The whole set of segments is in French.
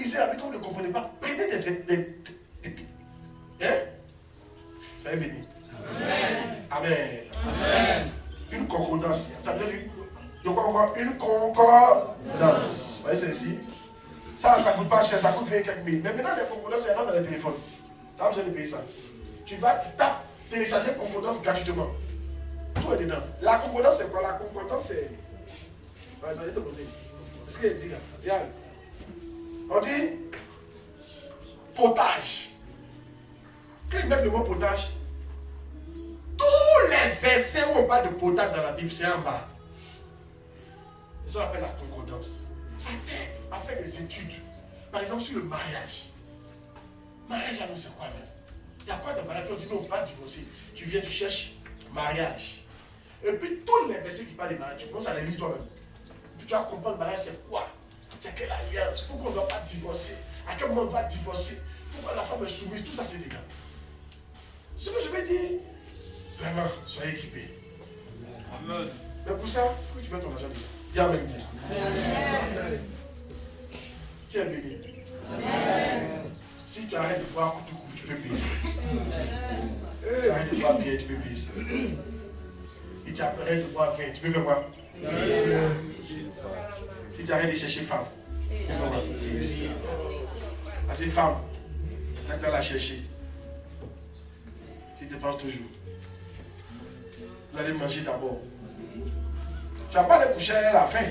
lisez avec vous ne comprenez pas, prenez des hein? Soyez bénis. Amen. Amen. Amen. Une concordance. Tu as bien lu? De quoi encore? Une concordance. Vous voyez celle-ci? Ça ne coûte pas cher, ça coûte 20 quelques mille. Mais maintenant, les concordances, il y en a dans les téléphones. Tu n'as pas besoin de payer ça. Tu vas, tu tapes, télécharger concordance gratuitement. Tout est dedans. La concordance, c'est quoi? La concordance, c'est. Ouais, j'allais te montrer. C'est ce qu'il dit là. Regarde. On dit potage. Quand ils mettent le mot potage, tous les versets où on parle de potage dans la Bible, c'est en bas. C'est ça qu'on appelle la concordance. Sa tête a fait des études. Par exemple, sur le mariage. Mariage, c'est quoi même? Il y a quoi de mariage? On dit non, on ne va pas divorcer. Tu viens, tu cherches mariage. Et puis tous les versets qui parlent de mariage, tu commences à les lire toi-même. Puis tu vas comprendre le mariage, c'est quoi? C'est quelle alliance? Pourquoi on ne doit pas divorcer? À quel moment on doit divorcer? Pourquoi la femme est soumise? Tout ça, c'est dedans. Ce que je vais dire, vraiment, soyez équipés. Amen. Mais pour ça, il faut que tu mettes ton argent dedans. Dis Amen bien. Amen. Qui est béni? Amen. Si tu arrêtes de boire tout court, tu peux payer ça. Si tu arrêtes de boire bien, tu peux payer ça. Et tu arrêtes de boire vin, tu peux faire quoi? Payer ça. Si tu arrêtes de chercher femme, tu peux faire quoi? Payer ça. Parce que femme, quand tu la chercher, tu dépenses toujours. Vous allez manger d'abord. Tu vas pas les coucher à la faim.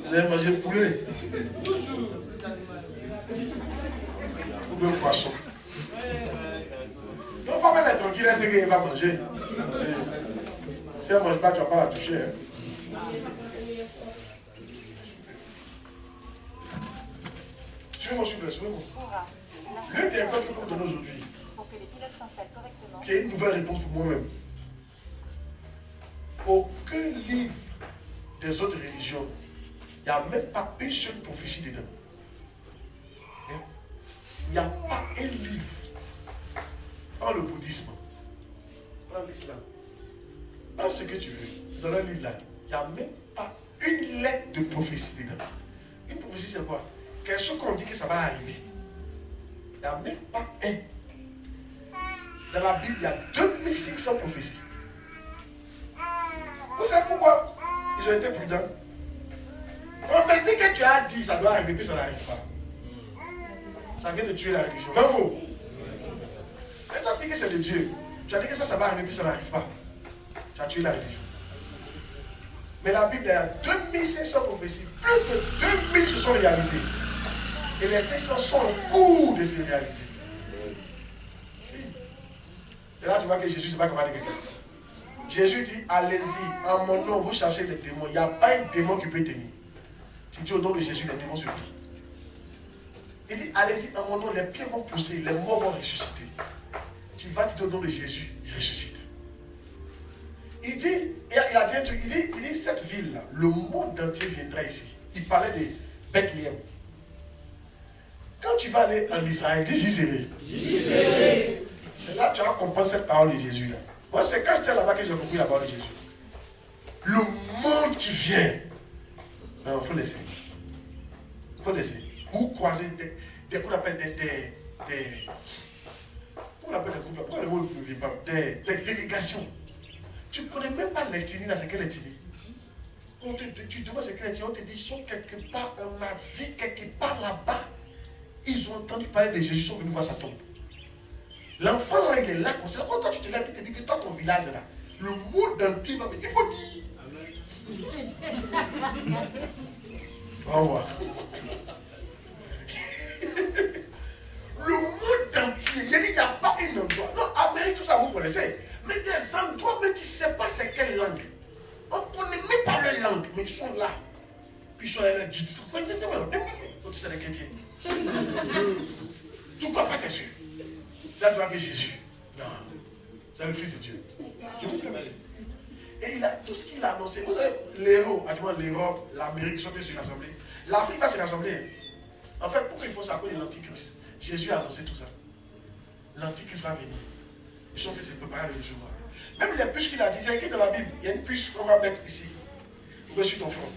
Vous allez manger le poulet. Ou bien poisson. Donc, il faut pas être tranquille, c'est qu'elle va manger. Si elle ne mange pas, tu ne vas pas la toucher. Hein. Suivez-moi, s'il vous plaît, suivez-moi. L'une des écoles que je peux vous donner aujourd'hui, qui est une nouvelle réponse pour moi-même. Aucun livre des autres religions, il n'y a même pas une seule prophétie dedans. Il n'y a pas un livre. Prends le bouddhisme, prends l'islam, prends ce que tu veux. Dans un livre là, il n'y a même pas une lettre de prophétie dedans. Une prophétie, c'est quoi? Quelque chose qu'on dit que ça va arriver. Il n'y a même pas un. Dans la Bible, il y a 2500 prophéties. Vous savez pourquoi ils ont été prudents? Prophétie que tu as dit, ça doit arriver, puis ça n'arrive pas. Ça vient de tuer la religion. Vrai ou faux? Mais toi, tu dis que c'est de Dieu. Tu as dit que ça va arriver, puis ça n'arrive pas. Tu as tué la religion. Mais la Bible, il y a 2500 prophéties. Plus de 2000 se sont réalisées. Et les 500 sont en cours de se réaliser. Si. C'est là que tu vois que Jésus ne sait pas comment dire quelqu'un. Jésus dit, allez-y, en mon nom, vous chassez les démons. Il n'y a pas un démon qui peut tenir. Tu dis au nom de Jésus, les démons se plient. Il dit, allez-y, en mon nom, les pieds vont pousser, les morts vont ressusciter. Tu vas dire au nom de Jésus, il ressuscite. Il dit, il dit cette ville-là, le monde entier viendra ici. Il parlait de Bethléem. Quand tu vas aller en Israël, dis Giséré. C'est là que tu vas comprendre cette parole de Jésus là. Moi, c'est quand j'étais là-bas que j'ai compris la parole de Jésus. Le monde qui vient. Non, il faut laisser. Il faut laisser. Vous croisez des qu'on appelle des comment on appelle les groupes? Pourquoi le mot ne vient pas? Des délégations. Tu ne connais même pas l'ethnie, là, c'est quelle ethnie? Tu demandes c'est quelle ethnie, on te dit, ils sont quelque part en Asie, quelque part là-bas. Ils ont entendu parler de Jésus, ils sont venus voir sa tombe. L'enfant là, il est là, comme ça. Quand toi tu te lèves, il te dit que toi, ton village là, le monde entier va venir. Il faut dire. Au revoir. Le monde entier, il n'y a pas un endroit. Non, Amérique, tout ça, vous connaissez. Mais des endroits, même tu ne sais pas c'est quelle langue. On ne connaît même pas leur langue, mais ils sont là. Puis ils sont là, guidés. Tu sais les chrétiens. Tu ne crois pas tes yeux. Ça, tu vois que Jésus. Non. C'est le Fils de Dieu. Je vous dis la vérité. Et il a tout ce qu'il a annoncé. Vous savez, l'Europe, l'Amérique sont sur l'Assemblée. L'Afrique va se rassembler. En fait, pourquoi il faut ça à cause de l'Antichrist? Jésus a annoncé tout ça. L'Antichrist va venir. Ils sont fait se préparer le recevoir. Même les puces qu'il a dit, c'est écrit dans la Bible. Il y a une puce qu'on va mettre ici, sur ton front.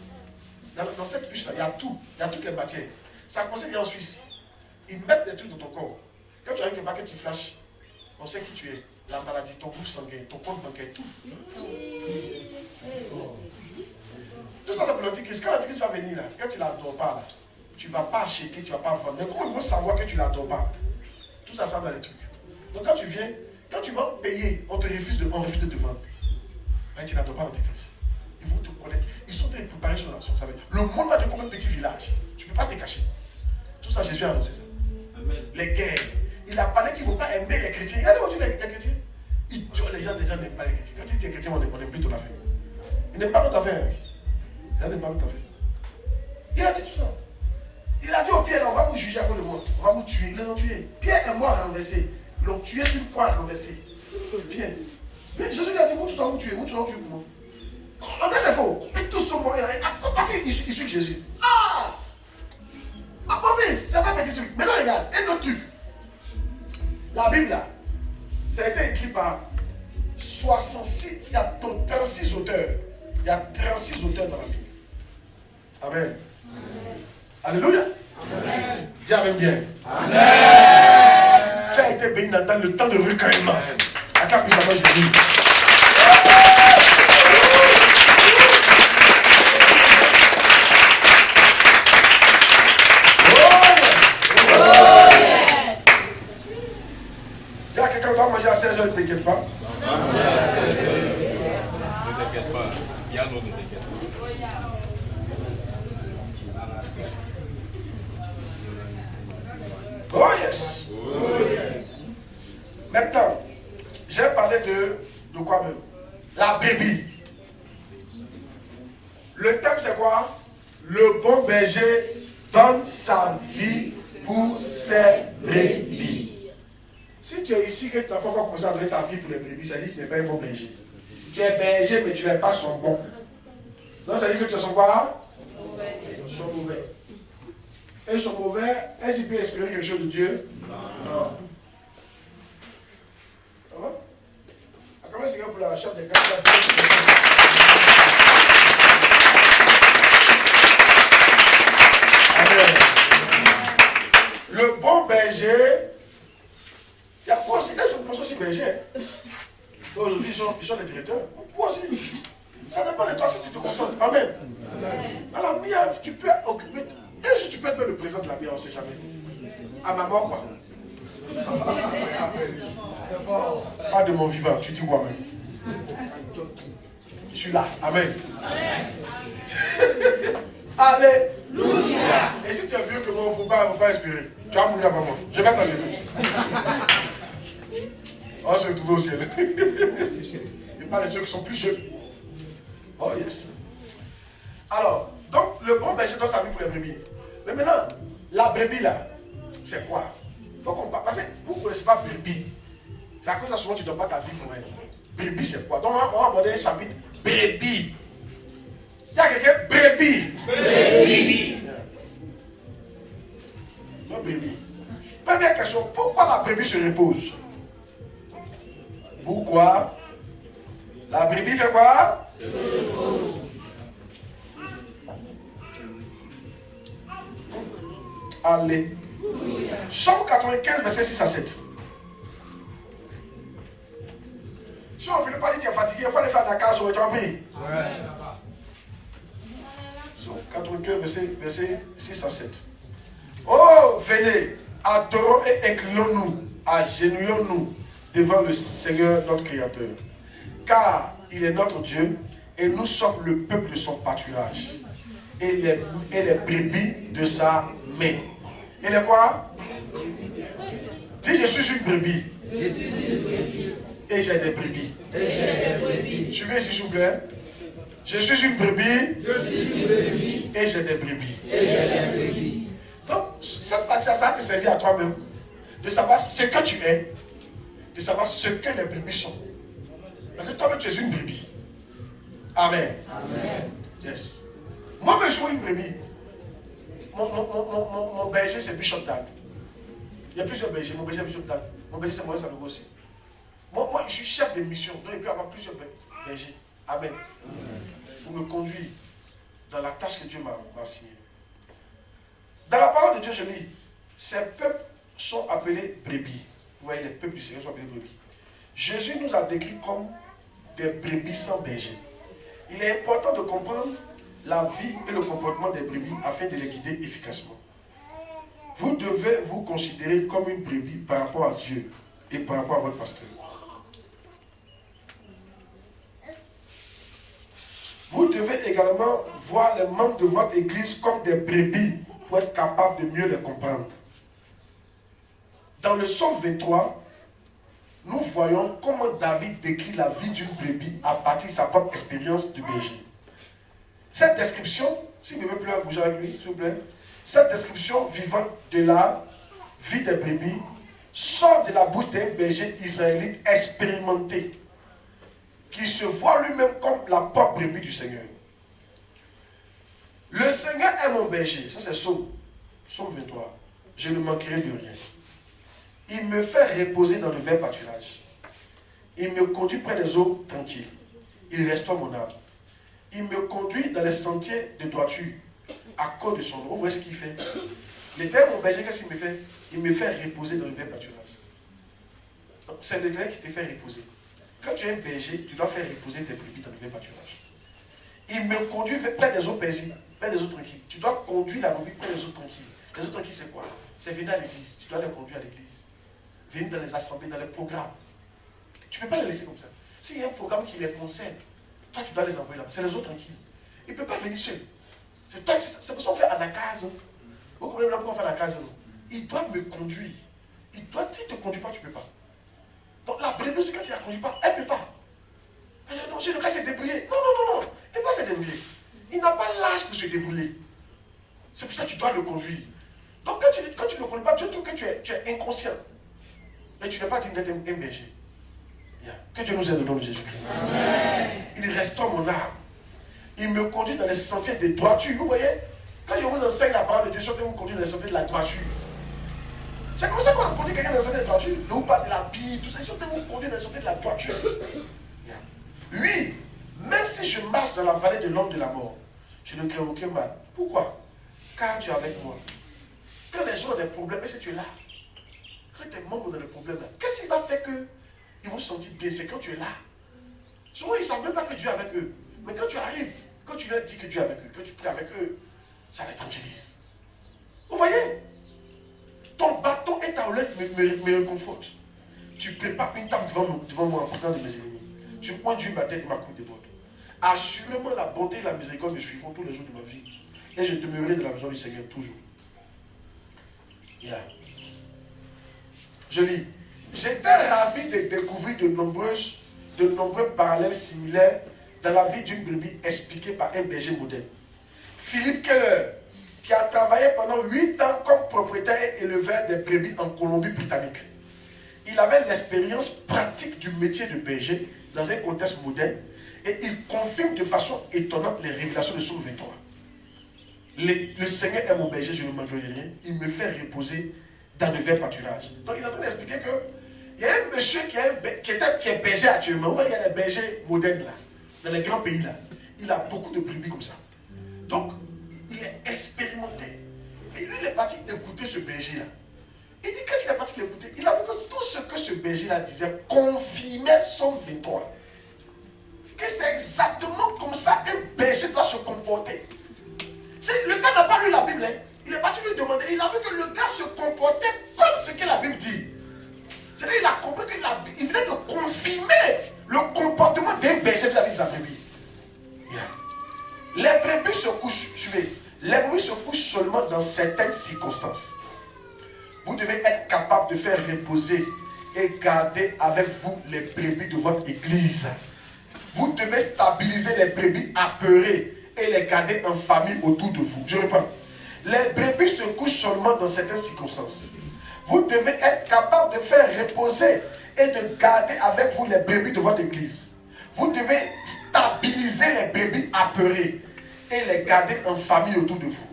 Dans cette puce-là, il y a tout. Il y a toutes les matières. Ça commence en Suisse. Ils mettent des trucs dans ton corps. Quand tu arrives quelque part que tu flashes, on sait qui tu es. La maladie, ton groupe sanguin, ton compte bancaire, tout. Tout ça, c'est pour l'antichrist. Quand l'antichrist va venir, là, quand tu ne l'adores pas, là, tu ne vas pas acheter, tu ne vas pas vendre. Mais comment ils vont savoir que tu ne l'adores pas? Tout ça, ça dans les trucs. Donc quand tu viens, quand tu vas payer, on refuse de te vendre. Mais tu n'adores pas l'antichrist. Ils vont te connaître. Ils sont en train de préparer sur la sorte. Le monde va devenir comme un petit village. Tu ne peux pas te cacher. Tout ça, Jésus a annoncé ça. Amen. Les guerres. Il a parlé qu'ils ne vont pas aimer les chrétiens. Regardez aujourd'hui les chrétiens. Ils tuent les gens n'aiment pas les chrétiens. Quand tu es chrétien, on n'aime plus ton affaire. Ils n'aiment pas notre affaire. Les gens n'aiment pas notre affaire. Il a dit tout ça. Il a dit au Pierre, on va vous juger à cause de moi. On va vous tuer. Ils les ont tués. Pierre est mort renversé. Ils l'ont tué sur une croix renversée. Pierre. Mais Jésus lui a dit, vous tous vous tuez. Vous tous vous tuez pour moi. En fait, c'est faux. Ils tous sont morts. Parce qu'ils suivent Jésus. Ah! Ma pauvre, c'est pas un petit truc. Maintenant, regarde, un autre truc. La Bible, là, ça a été écrit par 66, il y a 36 auteurs. Il y a 36 auteurs dans la Bible. Amen. Amen. Alléluia. Amen. Dis Amen bien. Amen. Tu as été béni d'entendre le temps de recueillement. Acclame puissamment Jésus. Manger à 16h, ne t'inquiète pas. Ne t'inquiète pas. Piano, ne t'inquiète pas. Oh yes. Maintenant, j'ai parlé de quoi même? La brebis. Le thème c'est quoi? Le bon berger donne sa vie pour ses brebis. Si tu es ici que tu n'as pas encore commencé à donner ta vie pour les brebis, ça dit que tu n'es pas un bon berger. Tu es berger, mais tu n'es pas son bon. Donc ça dit que tu es son quoi? Ils sont mauvais. Et ils sont mauvais. Est-ce qu'ils peuvent espérer quelque chose de Dieu? Non. Ça va? Comment est-ce qu'il y a pour la chef des candidats? Amen. Le bon berger. Il y a fois aussi, ils sont aussi bergers. Aujourd'hui, ils sont les directeurs. Vous aussi. Ça dépend de toi si tu te concentres. Amen. À la mienne, tu peux occuper. Et si tu peux être le président de la mienne, on ne sait jamais. À ma mort, quoi. Pas de mon vivant, tu dis moi-même. Je suis là. Amen. Alléluia. Et si tu as vu que moi, il ne faut pas espérer, tu vas mourir avant moi. Je vais t'enlever. On va se retrouver au ciel. Et pas les ceux qui sont plus jeunes. Oh yes. Alors, donc le bon berger donne sa vie pour les brebis. Mais maintenant, la brebis là, c'est quoi? Faut qu'on parle. Parce que vous ne connaissez pas brebis. C'est à cause de ça souvent tu ne donnes pas ta vie pour elle. Brebis c'est quoi? Donc on va aborder un chapitre brebis. Il y a quelqu'un brebis. Brebis. Non brebis. Première question, pourquoi la brebis se repose? Pourquoi? La brebis fait quoi? Se repose. Allez. Somme 95, verset 6 à 7. Si on ne finit pas dire que tu es fatigué, il faut aller faire la case sur le trempé. Somme 95, verset 6 à 7. Oh, venez, adorons et inclinons-nous, agenouillons-nous devant le Seigneur notre Créateur. Car il est notre Dieu et nous sommes le peuple de son pâturage et les brebis de sa main. Et les quoi? Dis, je suis une brebis. Et j'ai des brebis. Suivez ici s'il vous plaît. Je suis une brebis. Et j'ai des brebis. Donc, cette partie, ça va te servir à toi-même de savoir ce que tu es, de savoir ce que les brebis sont. Parce que toi-même, tu es une brebis. Amen. Amen. Yes. Moi, je suis une brebis. Mon berger, c'est Bishop Dag. Il y a plusieurs bergers. Mon berger, Bishop Dag. Mon berger, c'est Maurice Sanogo aussi. Moi, je suis chef de mission. Donc, il peut y avoir plusieurs bergers. Amen. Pour me conduire. dans la tâche que Dieu m'a assignée. Dans la parole de Dieu, je lis, ces peuples sont appelés brebis. Vous voyez, les peuples du Seigneur sont appelés brebis. Jésus nous a décrits comme des brebis sans berger. Il est important de comprendre la vie et le comportement des brebis afin de les guider efficacement. Vous devez vous considérer comme une brebis par rapport à Dieu et par rapport à votre pasteur. Vous devez également voir les membres de votre église comme des brebis pour être capable de mieux les comprendre. Dans le psaume 23, nous voyons comment David décrit la vie d'une brebis à partir de sa propre expérience de berger. Cette description, s'il ne veut plus bouger avec lui, s'il vous plaît, cette description vivante de la vie des brebis sort de la bouche d'un berger israélite expérimenté qui se voit lui-même comme la propre brebis du Seigneur. Le Seigneur est mon berger. Ça c'est Psaume 23. Je ne manquerai de rien. Il me fait reposer dans le vert pâturage. Il me conduit près des eaux tranquilles. Il restaure mon âme. Il me conduit dans les sentiers de droiture à cause de son nom. Vous voyez ce qu'il fait? L'Éternel, mon berger, qu'est-ce qu'il me fait? Il me fait reposer dans le vert pâturage. C'est l'Éternel qui te fait reposer. Quand tu es un berger, tu dois faire reposer tes brebis dans le vert pâturage. Il me conduit près des eaux paisibles, près des eaux tranquilles. Tu dois conduire la brebis près des eaux tranquilles. Les eaux tranquilles, c'est quoi? C'est venir à l'église. Tu dois les conduire à l'église. Venir dans les assemblées, dans les programmes. Tu ne peux pas les laisser comme ça. S'il y a un programme qui les concerne, toi, tu dois les envoyer là-bas. C'est les eaux tranquilles. Il ne peut pas venir seul. C'est pour ça qu'on fait anacase. Vous comprenez pourquoi on fait anacase? Il doit me conduire. S'il ne te conduit pas, tu ne peux pas. Donc la brebis aussi, quand il ne la conduit pas, elle ne peut pas. Non, je ne peux pas se débrouiller. Non. Il ne peut pas se débrouiller. Il n'a pas l'âge pour se débrouiller. C'est pour ça que tu dois le conduire. Donc quand tu ne le conduis pas, tu trouves que tu es inconscient. Et tu n'es pas digne d'être un berger. Que Dieu nous aide au nom de Jésus-Christ. Il restaure mon âme. Il me conduit dans les sentiers de droiture. Vous voyez, quand je vous enseigne la parole de Dieu, je vais vous conduire dans les sentiers de la droiture. C'est comme ça qu'on a conduit quelqu'un dans les sentiers de droiture. Je vous parle de la Bible, tout ça. Je vais vous conduire dans les sentiers de la droiture. Oui, même si je marche dans la vallée de l'ombre de la mort, je ne crains aucun mal. Pourquoi? Car tu es avec moi. Quand les gens ont des problèmes, est-ce que tu es là? Quand tes membres dans les problèmes, qu'est-ce qui va faire qu'ils vont se sentir bien? C'est quand tu es là. Souvent, ils ne savent même pas que Dieu est avec eux. Mais quand tu arrives, quand tu leur dis que Dieu est avec eux, que tu pries avec eux, ça l'évangélise. Vous voyez? Ton bâton et ta houlette me réconfortent. Tu prépares une table devant moi en présence de mes ennemis. Tu conduis ma tête et ma coupe déborde. Assurément, la bonté et la miséricorde me suivront tous les jours de ma vie. Et je demeurerai dans la maison du Seigneur toujours. Je lis. J'étais ravi de découvrir de nombreux parallèles similaires dans la vie d'une brebis expliquée par un berger modèle. Philippe Keller, qui a travaillé pendant 8 ans comme propriétaire et éleveur des brebis en Colombie-Britannique. Il avait l'expérience pratique du métier de berger dans un contexte moderne et il confirme de façon étonnante les révélations de Psaume 23. Le Seigneur est mon berger, je ne manquerai de rien. Il me fait reposer dans le vert pâturage. Donc il est en train d'expliquer que il y a un monsieur qui est berger actuellement. Vous voyez, il y a des bergers modernes là, dans les grands pays là. Il a beaucoup de brebis comme ça. Donc, il est expérimenté. Et lui, il est parti écouter ce berger là. Il dit, quand il est parti l'écouter, il a vu que tout ce que ce berger là disait confirmait Psaume 23. Que c'est exactement comme ça qu'un berger doit se comporter. Le gars n'a pas lu la Bible. Il est parti lui demander. Il a vu que le gars se comportait comme ce que la Bible dit. C'est-à-dire qu'il a compris qu'il venait de confirmer le comportement d'un berger vis-à-vis de sa brebis. Les brebis se couchent, suivez, les brebis se couchent seulement dans certaines circonstances. Vous devez être capable de faire reposer et garder avec vous les brebis de votre église. Vous devez stabiliser les brebis apeurées et les garder en famille autour de vous. Je reprends. Les brebis se couchent seulement dans certaines circonstances. Vous devez être capable de faire reposer et de garder avec vous les brebis de votre église. Vous devez stabiliser les brebis apeurées et les garder en famille autour de vous.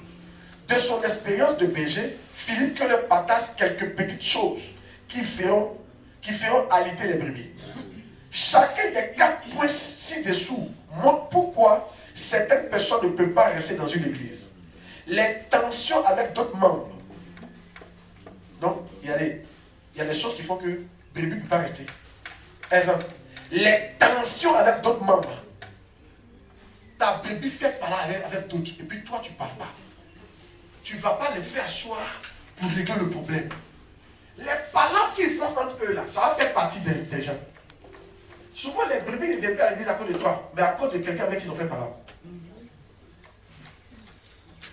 De son expérience de berger, Philippe Keller partage quelques petites choses qui feront alité les brebis. Chacun des 4 points ci-dessous montre pourquoi Certaines personnes ne peuvent pas rester dans une église. Les tensions avec d'autres membres. Donc, il y a des choses qui font que bébé ne peut pas rester. Exemple, les tensions avec d'autres membres. Ta bébé fait parler avec d'autres et puis toi tu ne parles pas. Tu ne vas pas les faire asseoir pour régler le problème. Les palabres qu'ils font entre eux là, ça va faire partie des gens. Souvent les brebis ne viennent plus à l'église à cause de toi, mais à cause de quelqu'un avec qui ils ont fait palabre.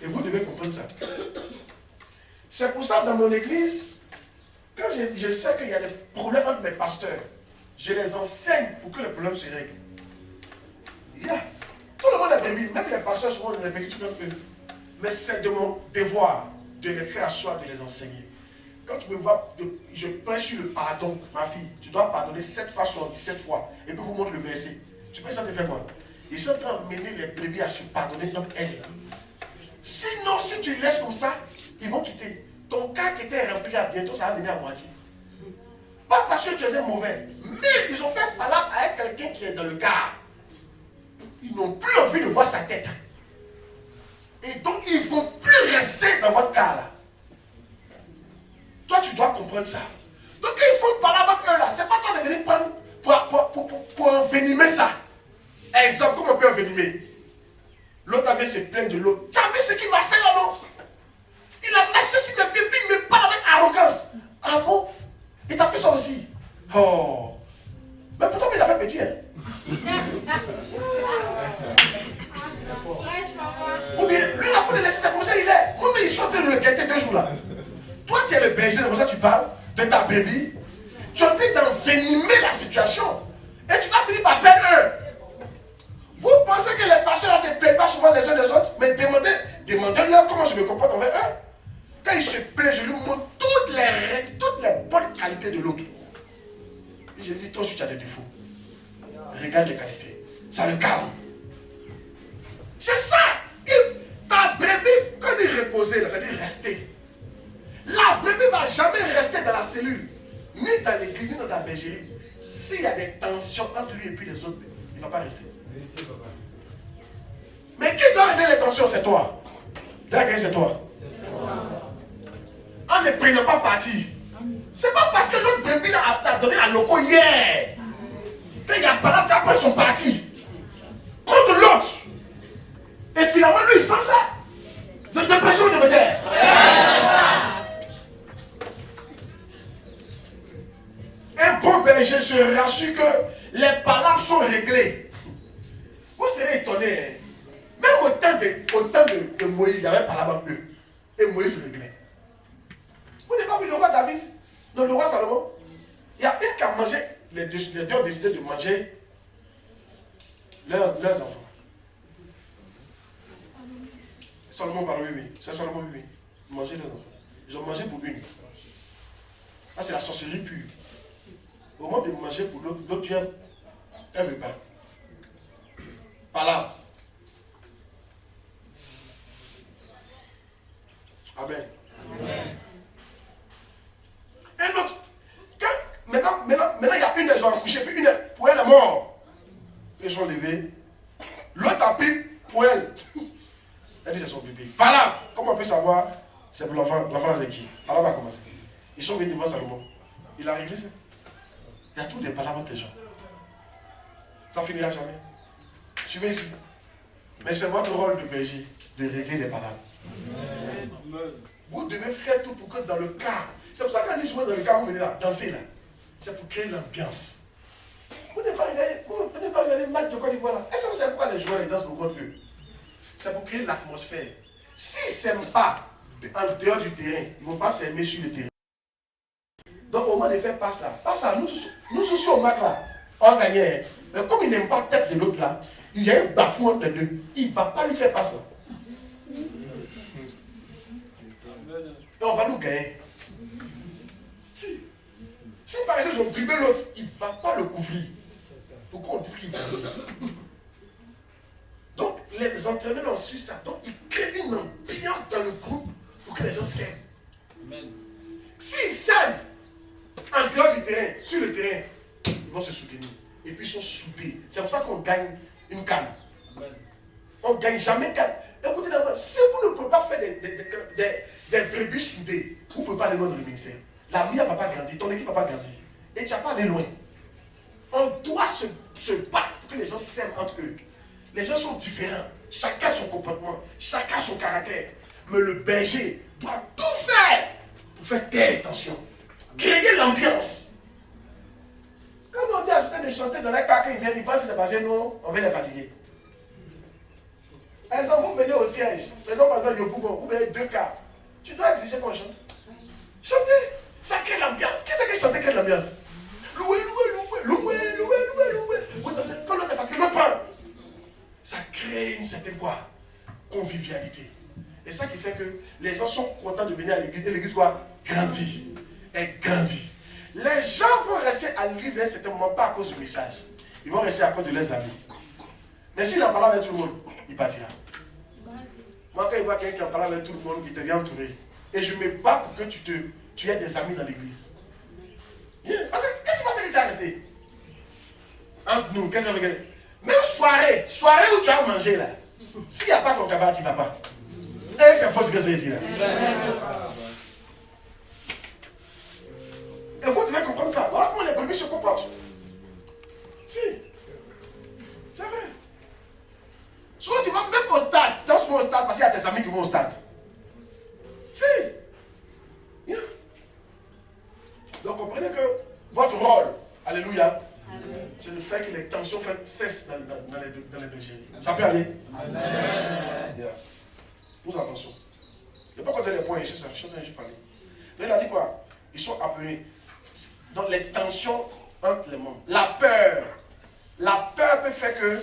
Et vous devez comprendre ça. C'est pour ça que dans mon église, quand je sais qu'il y a des problèmes entre mes pasteurs, je les enseigne pour que le problème se règle. Tout le monde est brebis, même les pasteurs souvent ne les petits comme eux. Mais c'est de mon devoir de les faire asseoir, de les enseigner. Quand tu me vois, je prêche sur le pardon, ma fille, tu dois pardonner 7 fois, 77 fois. Et puis vous montre le verset. Tu penses que ça te fait quoi? Ils sont en train d'amener les brebis à se pardonner entre elles. Sinon, si tu laisses comme ça, ils vont quitter. Ton cas qui était rempli à bientôt, ça va venir à moitié. Pas parce que tu es un mauvais, mais ils ont fait palabre avec quelqu'un qui est dans le car. Ils n'ont plus envie de voir sa tête. Et donc, ils ne vont plus rester dans votre car là. Toi, tu dois comprendre ça. Donc, ils font palabre avec eux là. C'est pas toi de venir prendre pour envenimer ça. Exemple, comment on peut envenimer? L'autre avait se plaindre de l'autre. Tu as vu ce qu'il m'a fait là, non? Il a marché sur mes bébés, il me parle avec arrogance. Ah bon? Il t'a fait ça aussi? Oh! Mais pourtant, il a fait petit, hein? Ou bien, lui, il a fallu laisser ça comme ça, il est. Moi, mais il sont en train de le guetter 2 jours là. Toi, tu es le berger, c'est comme ça que tu parles de ta bébé. Tu es en train d'envenimer la situation. Et tu vas finir par perdre eux. Vous pensez que les pasteurs là se plaignent pas souvent les uns des autres? Mais demandez-leur comment je me comporte envers eux. Quand ils se plaignent, je lui montre toutes les bonnes qualités de l'autre. Je lui dis, toi aussi tu as des défauts. Regarde les qualités. Ça le calme. C'est ça. Ta brebis, quand il reposait, ça veut dire rester. La brebis ne va jamais rester dans la cellule, ni dans l'église, ni dans ta bergerie. S'il y a des tensions entre lui et puis les autres, il ne va pas rester. Mais qui doit régler les tensions? C'est toi. D'accord, c'est toi. En ne prenant pas parti. C'est pas parce que l'autre brebis a donné à Loco hier qu'il y a pas là après son parti contre l'autre. Et finalement, lui, il sent ça. De pression de terre. Un bon berger se rassure que les palabres sont réglées. Vous serez étonné. Hein? Même au temps de Moïse, il y avait palabre entre eux. Et Moïse réglait. Vous n'avez pas vu le roi David? Non, le roi Salomon. Il y a une qui a mangé, les deux ont décidé de manger leurs enfants. Salomon parle, oui. C'est Salomon, oui. Manger leurs enfants. Ils ont mangé pour une. Là, c'est la sorcellerie pure. Au moment de manger pour l'autre, l'autre vient, elle ne veut pas. Palabre. Amen. Amen. Un autre. Maintenant, il y a une, elles ont accouché, puis une, pour elle est mort. Ils sont levés. L'autre a pris pour elle. Elle dit c'est son bébé. Palabre. Comment on peut savoir? C'est pour l'enfant c'est qui? Palabre a commencé. Ils sont venus devant Salomon. Il a réglé ça. Il y a tous des palabres entre les gens. Ça finira jamais. Suivez ici. Mais c'est votre rôle de berger de régler les palabres. Amen. Vous devez faire tout pour que dans le cas. C'est pour ça qu'on dit souvent dans le cas, vous venez là, danser là. C'est pour créer l'ambiance. Vous n'avez pas regardé le match de Côte d'Ivoire là. Est-ce que vous savez pourquoi les joueurs les dansent beaucoup eux? C'est pour créer l'atmosphère. S'ils ne s'aiment pas en dehors du terrain, ils ne vont pas s'aimer sur le terrain. Donc au moment de faire passe là, nous tous au match là, on gagnait. Mais comme il n'aime pas la tête de l'autre là, il y a un bafou entre les deux. Il ne va pas lui faire passe là. Et on va nous gagner. Si par exemple ils ont dribblé l'autre, il ne va pas le couvrir. Pourquoi on dit qu'il va venir? Donc les entraîneurs ont su ça. Donc ils créent une ambiance dans le groupe pour que les gens s'aiment. S'ils s'aiment en dehors du terrain, sur le terrain, ils vont se soutenir. Et puis ils sont soudés. C'est pour ça qu'on gagne une canne. On ne gagne jamais 4. Écoutez, si vous ne pouvez pas faire des brebis soudées, vous ne pouvez pas aller loin dans le ministère. La mienne ne va pas grandir, ton équipe ne va pas grandir. Et tu n'as pas aller loin. On doit se battre pour que les gens s'aiment entre eux. Les gens sont différents. Chacun son comportement, chacun son caractère. Mais le berger doit tout faire pour faire taire les tensions. Créer l'ambiance. Quand on dit à certains de chanter dans les cas, quand ils viennent, ils pensent que c'est parce que nous, on veut les fatiguer. Par exemple, vous venez au siège. Prenons par exemple Yopougon, vous venez 2 cas. Tu dois exiger qu'on chante. Chantez. Ça crée l'ambiance. Qui c'est qui chante crée l'ambiance? Loué, loué, loué, loué, loué, loué, loué. Oui, parce que quand l'autre est fatigué, l'autre prend. Ça crée une certaine quoi? Convivialité. Et ça qui fait que les gens sont contents de venir à l'église. Et l'église quoi? Grandit. Elle grandit. Les gens vont rester à l'église à un certain moment, pas à cause du message. Ils vont rester à cause de leurs amis. Mais s'il en parle avec tout le monde, il partira. Moi, quand il voit quelqu'un qui en parle avec tout le monde, il te vient entourer. Et je me bats pour que tu aies des amis dans l'église. Yeah. Parce que qu'est-ce qu'il va faire que tu as resté? Entre nous, qu'est-ce qu'il va faire? Même soirée où tu as mangé là, s'il n'y a pas ton cabas, tu ne vas pas. Et c'est faux ce que c'est dit là. Et vous devez comprendre ça. Voilà comment les brebis se comportent. Si. C'est vrai. Souvent tu vas même au stade. Tu danses au stade parce qu'il y a tes amis qui vont au stade. Si. Yeah. Donc comprenez que votre rôle, alléluia, c'est de faire que les tensions cessent dans les bergeries. Ça peut aller? Amen. Yeah. Nous avançons. Il n'y a pas compter les points ici, ça. Je suis en train de parler. Donc il a dit quoi? Ils sont appelés dans les tensions entre les membres. La peur. La peur peut faire que,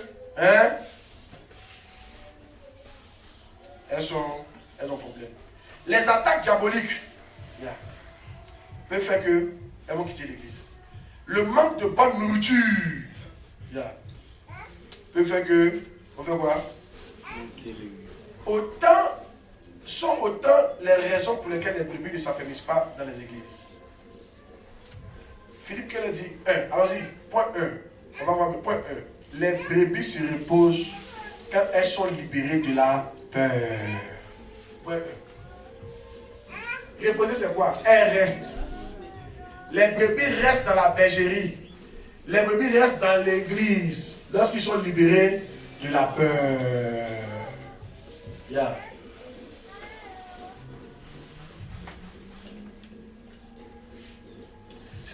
elles ont problème. Les attaques diaboliques, peuvent faire que elles vont quitter l'église. Le manque de bonne nourriture, peut faire que, on fait quoi? Sont autant les raisons pour lesquelles les brebis ne s'affermissent pas dans les églises. Philippe Keller dit 1. Allons-y, point 1. On va voir le point 1. Les brebis se reposent quand elles sont libérées de la peur. Point 1. Reposer, c'est quoi? Elles restent. Les brebis restent dans la bergerie. Les brebis restent dans l'église lorsqu'ils sont libérés de la peur. Yeah.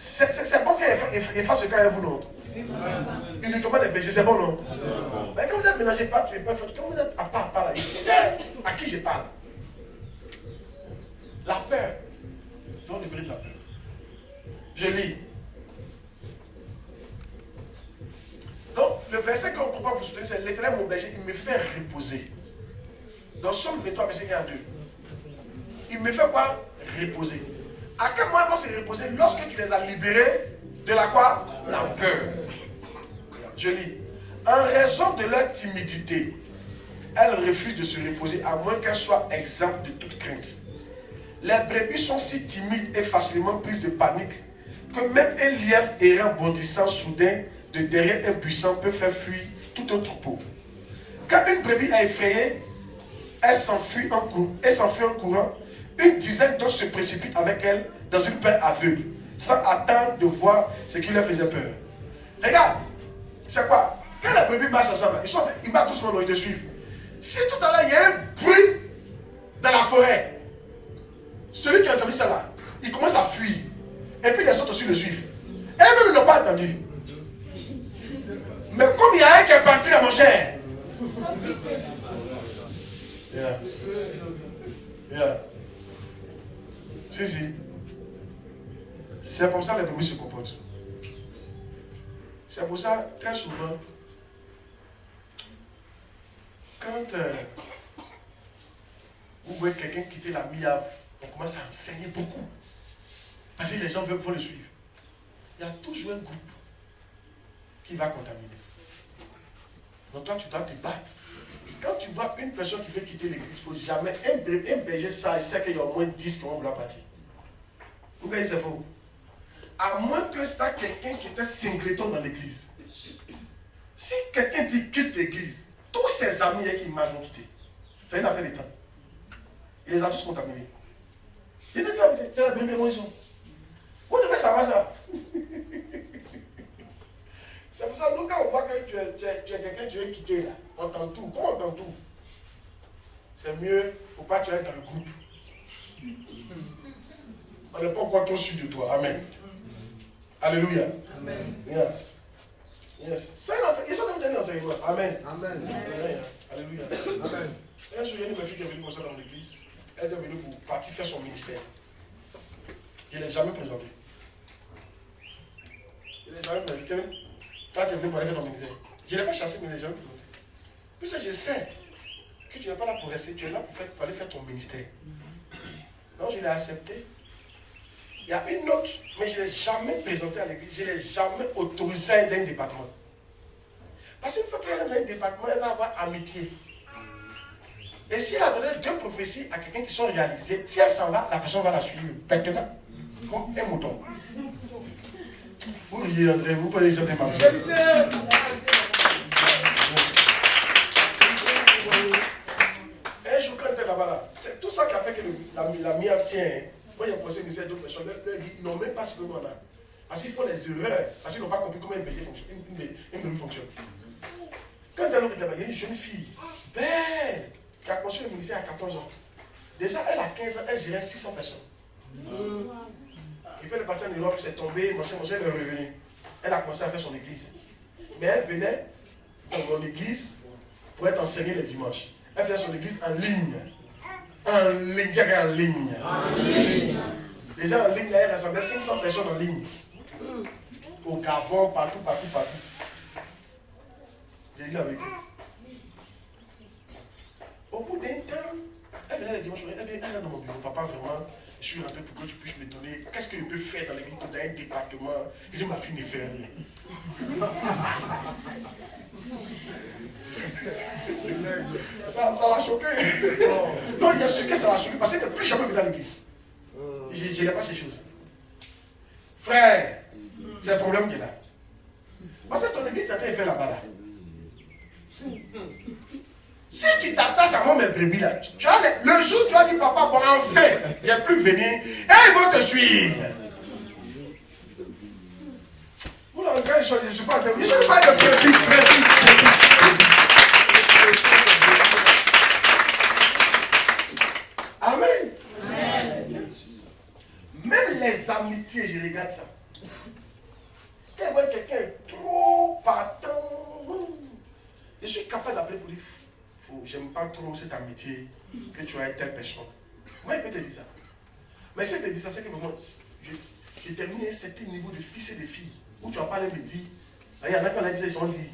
C'est bon qu'il fasse ce cas avec vous, non? Uniquement les bergers, c'est bon, non? Mais quand vous êtes mélangé, pas, tu es pas fait. Quand vous êtes à part là, il sait à qui je parle. La peur. Donc, libérer de la peur. Je lis. Donc, le verset qu'on ne peut pas vous soutenir, c'est l'Éternel, mon berger, il me fait reposer. Dans Somme 23, verset 1 à 2. Il me fait quoi? Reposer. À quel moment ils vont se reposer? Lorsque tu les as libérés de la quoi? La peur. Je lis. En raison de leur timidité, elles refusent de se reposer à moins qu'elles soient exemptes de toute crainte. Les brebis sont si timides et facilement prises de panique que même un lièvre errant bondissant soudain de derrière un buisson peut faire fuir tout un troupeau. Quand une brebis est effrayée, elle s'enfuit en courant. Une dizaine d'autres se précipitent avec elle dans une peur aveugle, sans attendre de voir ce qui leur faisait peur. Regarde, c'est quoi? Quand les brebis marchent ensemble, ils marchent doucement, ils te suivent. Si tout à l'heure il y a un bruit dans la forêt, celui qui a entendu ça là, il commence à fuir. Et puis les autres aussi le suivent. Et eux-mêmes ils n'ont pas entendu. Mais comme il y a un qui est parti là, mon cher. Si. C'est comme ça que les brebis se comportent. C'est pour ça, très souvent, quand vous voyez quelqu'un quitter la MIAV, on commence à enseigner beaucoup. Parce que les gens vont le suivre. Il y a toujours un groupe qui va contaminer. Donc toi, tu dois te battre. Quand tu vois une personne qui veut quitter l'église, il ne faut jamais. Un berger sage sait qu'il y a au moins 10 qui vont vouloir partir. Vous voyez, c'est faux. À moins que c'est quelqu'un qui était singleton dans l'église. Si quelqu'un dit quitte l'église, Tous ses amis qui m'ont quitté. C'est une affaire de temps. Il les a tous contaminés. Il te dit la vérité, c'est la première raison. Vous devez savoir ça. C'est pour ça que quand on voit que tu es quelqu'un que tu veux quitter là, on entend tout. Comment on entend tout? C'est mieux, il ne faut pas que tu ailles dans le groupe. On n'est pas encore trop sûr de toi. Amen. Alléluia. Amen. Yeah. Yes. Ils sont même donné enseignement. Amen. Amen. Yeah. Alléluia. Amen. Un jour, il y a une fille qui est venue comme ça dans l'église. Elle est venue pour partir faire son ministère. Je ne l'ai jamais présenté. Je ne l'ai jamais présenté. Toi, tu es venu pour aller faire ton ministère. Je ne l'ai pas chassé, mais je ne l'ai jamais présenté. Puisque je sais que tu n'es pas là pour rester, tu es là pour aller faire ton ministère. Donc, je l'ai accepté. Il y a une autre, mais je ne l'ai jamais présentée à l'église. Je ne l'ai jamais autorisée dans un département. Parce qu'une fois qu'elle est dans un département, elle va avoir amitié. Et si elle a donné 2 prophéties à quelqu'un qui sont réalisées, si elle s'en va, la personne va la suivre maintenant, comme un mouton. Vous riez, André, vous pouvez accepter ma vie. Un jour, quand elle est là-bas, c'est tout ça qui a fait que la mienne tient. Moi, j'ai pensé que c'est d'autres personnes, ils n'ont même pas ce moment-là. Parce qu'ils font les erreurs, parce qu'ils n'ont pas compris comment un bébé fonctionne. Quand elle est là, il y a une jeune fille, belle, qui a construit le ministère à 14 ans. Déjà, elle a 15 ans, elle gérait 600 personnes. Et puis elle est partie en Europe, c'est tombé, machin, elle est revenue. Elle a commencé à faire son église. Mais elle venait dans mon église pour être enseignée les dimanches. Elle faisait son église en ligne. En ligne, déjà en ligne. Déjà en ligne, elle rassemblait 500 personnes en ligne. Au Gabon, partout. J'ai dit la vérité. Au bout d'un temps, elle venait les dimanches, elle vient dans mon bureau. Papa, vraiment, je suis rentré pour que tu puisses me donner. Qu'est-ce que je peux faire dans l'église, dans un département? Il dit, ma fille ne fait rien. Ça l'a choqué. Non, il a su que ça l'a choqué parce qu'il n'est plus jamais venu dans l'église. Je n'ai pas cherché aussi. Frère, c'est un problème qu'il a. Parce que ton église, ça t'a fait là-bas. Là. Si tu t'attaches à moi, mes brebis là, le jour où tu as dit, papa, bon, enfin, il n'y a plus venir, et ils vont te suivre. Vous l'entrez, je ne suis pas de brebis. Amen. Yes. Même les amitiés, je regarde ça. Quand je vois quelqu'un trop partant, je suis capable d'appeler pour dire, j'aime pas trop cette amitié que tu as avec telle personne. Moi, il peut te dire ça. Mais si il te dit ça, c'est que vraiment, je termine un certain niveau de fils et de filles où tu vas pas les me dire. Il y en a qui ont dit, ils sont dit.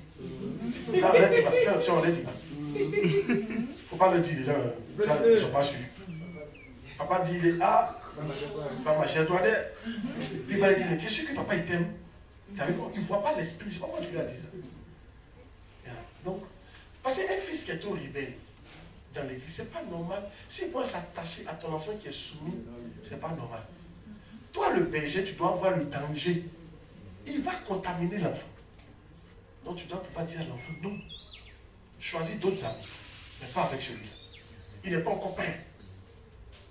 Là, on les dit pas. Si on les dit pas. Il ne faut pas le dire, les gens ne sont pas sûrs. Papa dit, maman, j'ai toi d'air. Il fallait dire, mais tu es sûr que papa il t'aime? Il ne voit pas l'esprit, c'est pas moi qui lui ai dit ça. Donc, parce qu'un fils qui est trop rebelle dans l'église, c'est pas normal. S'il peut s'attacher à ton enfant qui est soumis, c'est pas normal. Toi, le berger, tu dois voir le danger. Il va contaminer l'enfant. Donc, tu dois pouvoir dire à l'enfant, non, choisis d'autres amis, mais pas avec celui-là. Il n'est pas encore prêt.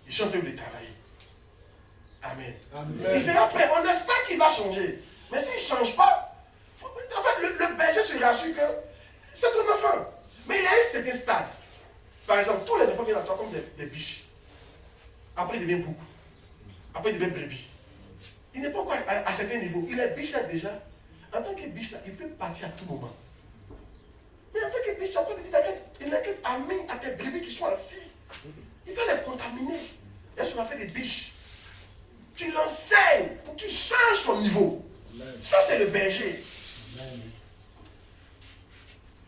Ils sont en train de travailler. Amen. Amen. Il sera prêt. On espère qu'il va changer. Mais s'il ne change pas, en fait, le berger se rassure que c'est ton enfant. Mais il a un certain stade. Par exemple, tous les enfants viennent à toi comme des biches. Après, il devient beaucoup. Après, il devient brebis. Il n'est pas encore à certain niveau. Il est biche là déjà. En tant que biche là, il peut partir à tout moment. Mais en tant que biche, il n'a qu'être ami à tes brebis qui sont assis. Il va les contaminer. Et ça, on a fait des biches. Tu l'enseignes pour qu'il change son niveau. Ça, c'est le berger.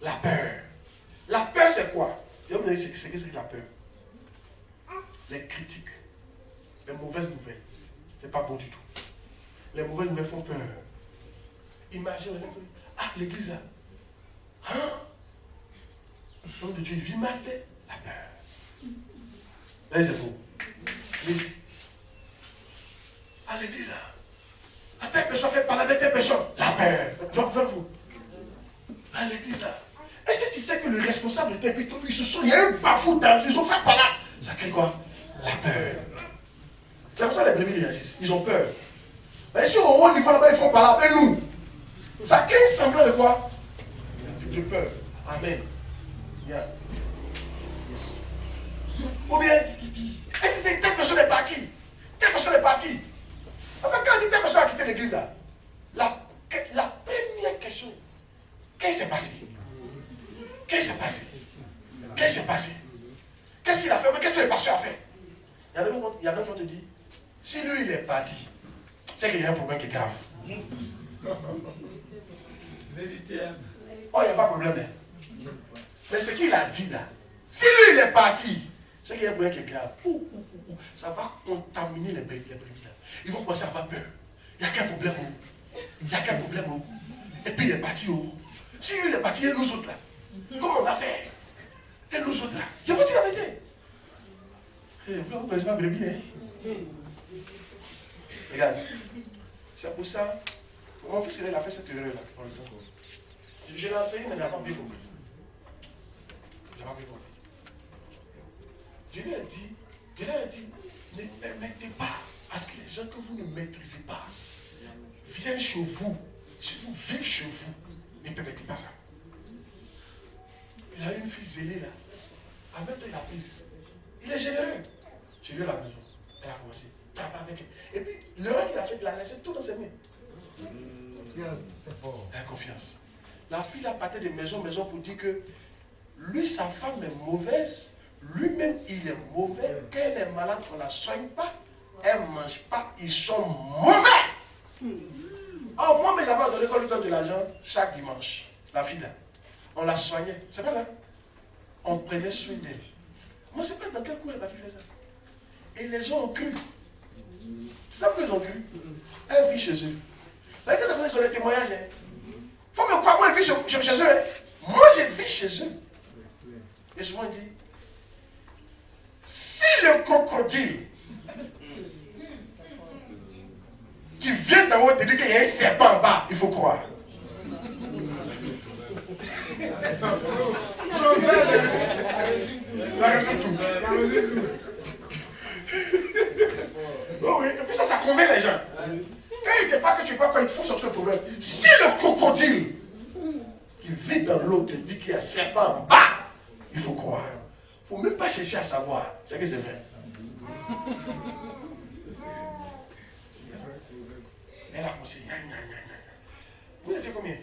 La peur. La peur, c'est quoi? Je vais vous dire ce que c'est que la peur. Les critiques, les mauvaises nouvelles, c'est pas bon du tout. Les mauvaises nouvelles font peur. Imagine, l'église là. L'homme de Dieu, il vit mal, la peur. Là, c'est faux. À l'église là. Telle personne fait parler avec telle personne, la peur. À l'église là. Et si tu sais que le responsable responsables étaient, puis il y a eu bafou, ils ont fait par là. Ça crée quoi? La peur. C'est comme ça que les brebis réagissent. Ils ont peur. Mais si au haut niveau là-bas, ils font par là, mais nous, ça crée un semblant de quoi? De peur. Amen. Bien. Yes. Ou bien, est-ce que telle personne est partie? Telle personne est partie. Enfin, quand on dit telle personne a quitté l'église là, la première question, qu'est-ce qui s'est passé? Qu'est-ce qui s'est passé? Qu'est-ce qui s'est passé? Qu'est-ce qu'il a fait? Mais qu'est-ce que le pasteur a fait? Il y a d'autres qui te dit, si lui il est parti, c'est qu'il y a un problème qui est grave. Oh, il n'y a pas de problème. Hein. Mais ce qu'il a dit là, si lui il est parti, c'est qu'il y a un problème qui est grave. Ça va contaminer les brebis là. Ils vont commencer à avoir peur. Il y a quel problème? Il y a quel problème? Et puis il est parti. Si lui il est parti, il y a nous autres là. Comment on va faire? Et nous autres là. Je vous dis la vérité. Vous ne connaissez pas brebis, hein? Regarde. C'est pour ça. Mon fils il a fait cette erreur là dans le temps. Je l'ai enseigné, mais il n'a pas bien compris. Il n'a pas bien compris. Je lui ai dit, ne permettez pas à ce que les gens que vous ne maîtrisez pas viennent chez vous. Si vous vivez chez vous, ne permettez pas ça. Il a eu une fille zélée là. En même temps, il a prise. Il est généreux. Je lui ai à la maison. Elle a commencé. Avec elle. Et puis, l'erreur qu'il a fait, il a laissé tout dans ses mains. C'est fort. La confiance. La fille a parté de maison en maison pour dire que lui, sa femme est mauvaise. Lui-même, il est mauvais. Quand elle est malade, on ne la soigne pas. Elle ne mange pas. Ils sont mauvais. Oh, moi, mes enfants, donné qu'on lui donne de l'argent chaque dimanche. La fille là. On la soignait. C'est pas ça. On prenait soin d'elle. Moi, je ne sais pas dans quel coup elle est partie faire ça. Et les gens ont cru. C'est ça qu'ils ont cru. Elle vit chez eux. Vous voyez que ça veut dire sur les témoignages. Il faut me croire, moi, elle vit chez eux. Hein. Moi, je vis chez eux. Et souvent, il dit, si le crocodile qui vient d'en haut te dit qu'il y a un serpent en bas, il faut croire. La raison tout. Oh oui, et puis ça convainc les gens. Quand il ne dit pas que tu peux quoi, il faut sortir le problème. Si le crocodile qui vit dans l'eau te dit qu'il y a un serpent en bas, il faut croire. Il ne faut même pas chercher à savoir. C'est que c'est vrai. Elle a commencé. Vous étiez combien?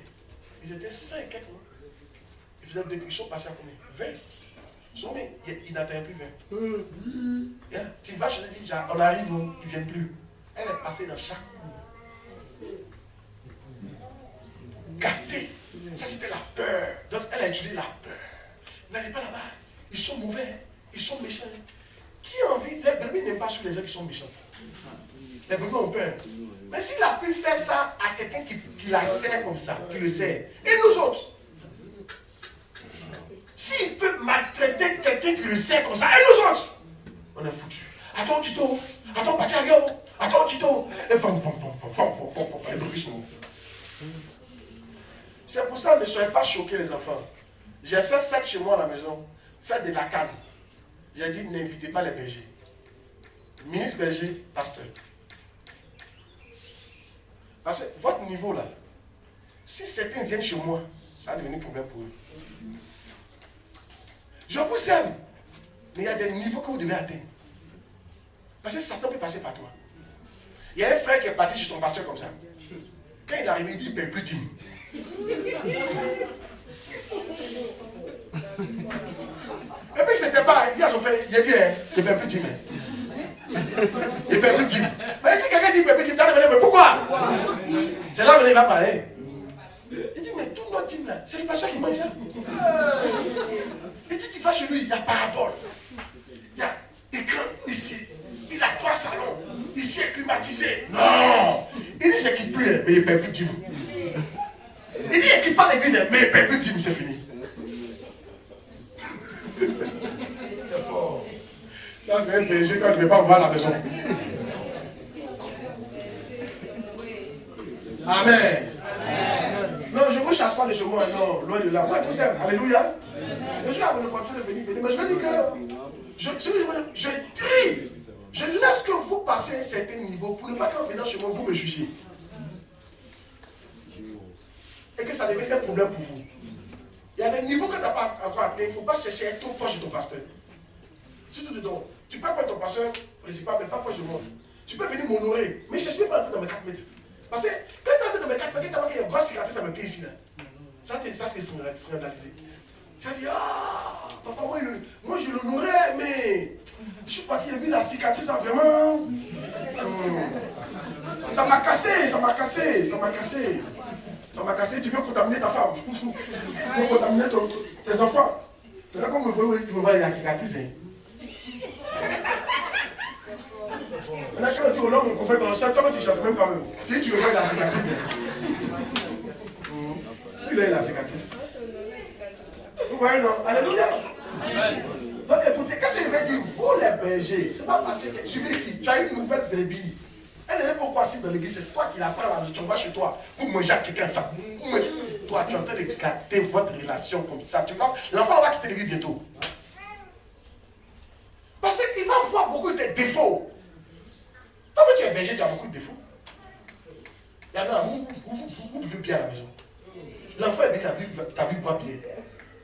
Ils étaient 5 et quelques. Ils faisaient des ils sont passés à combien? 20. Ils n'atteignaient plus 20. Tu vas chez eux, on arrive, ils ne viennent plus. Elle est passée dans chaque cour. Gâtée. Ça, c'était la peur. Donc, elle a utilisé la peur. N'allez pas là-bas. Ils sont mauvais. Ils sont méchants. Qui a envie? Les brebis n'aiment pas sur les gens qui sont méchantes. Les brebis ont peur. Mais s'il a pu faire ça à quelqu'un qui la sert comme ça, qui le sert, et nous autres, s'il peut maltraiter quelqu'un qui le sert comme ça, et nous autres, on est foutus. Attends, Kito. Attends, Pachagio. Attends, Kito. Et les brebis sont morts. C'est pour ça, ne soyez pas choqués, les enfants. J'ai fait fête chez moi à la maison, fête de la canne. J'ai dit, n'invitez pas les bergers. Ministre berger, pasteur. Parce que votre niveau là, si certains viennent chez moi, ça va devenir un problème pour eux. Je vous aime, mais il y a des niveaux que vous devez atteindre. Parce que Satan peut passer par toi. Il y a un frère qui est parti chez son pasteur comme ça. Quand il est arrivé, il dit, il ne paie plus dîme. Et puis c'était pas, il dit à son frère, il a dit, il ne paie plus dîme. Il ne paie plus dîme. Mais si quelqu'un dit il ne paie plus dîme, tu vas demander, mais pourquoi? C'est là où il va parler. Il dit, mais tout notre dîme là, c'est le pasteur qui mange ça. Il dit, tu vas chez lui, il y a parabole. Il y a écran ici. Il a 3 salons. Ici est climatisé. Non. Il dit, je ne quitte plus, mais il ne paie plus dîme. Il dit, il ne quitte pas l'église, mais il ne paie plus dîme, c'est fini. Ça, c'est un berger quand tu ne peux pas voir la maison. Amen. Non, je ne vous chasse pas de chez moi, non, loin de là. Moi, je vous aime. Alléluia. Je là, vous ne continuez de venir, mais je veux dire que je trie. Je laisse que vous passiez un certain niveau pour ne pas qu'en venant chez moi, vous me jugiez. Et que ça devienne un problème pour vous. Il y a des niveaux que tu n'as pas encore atteint. Il ne faut pas chercher à être trop proche de ton pasteur. Surtout dedans. Tu peux pas être ton pasteur principal, mais pas proche de moi. Tu peux venir m'honorer, mais je ne cherche pas à entrer dans mes 4 mètres. Parce que quand tu entres dans mes 4 mètres, tu vois qu'il y a une grosse cicatrice à mes pieds ici. Là. Ça t'est scandalisé. Tu as dit, ah, papa, moi je l'honorais, mais je suis parti, j'ai vu la cicatrice, ça vraiment. Ça m'a cassé, ça m'a cassé, ça m'a cassé. Ça m'a cassé, tu veux contaminer ta femme. Tu veux contaminer tes enfants. Là, comme vous voyez, tu veux voir la cicatrice. Hein. Maintenant, quand tu es au long, on fait ton chant, toi, tu ne chantes même pas même. Tu dis, tu veux voir la cicatrice. Lui, là, il a la cicatrice. Vous voyez, non? Alléluia. Donc, écoutez, qu'est-ce que je vais dire? Vous, les bergers, c'est pas parce que suivez ici, tu as une nouvelle brebis. Elle ne sait pas pourquoi si dans l'église, c'est toi qui la prends la nourriture, on va chez toi, vous mangez à quelqu'un ça. Toi, tu es en train de gâter votre relation comme ça. L'enfant va quitter l'église bientôt. Parce qu'il va voir beaucoup de défauts. Toi, tu es berger, tu as beaucoup de défauts. Il y en a, vous buvez bien à la maison. L'enfant est venu, t'as vu boire bien.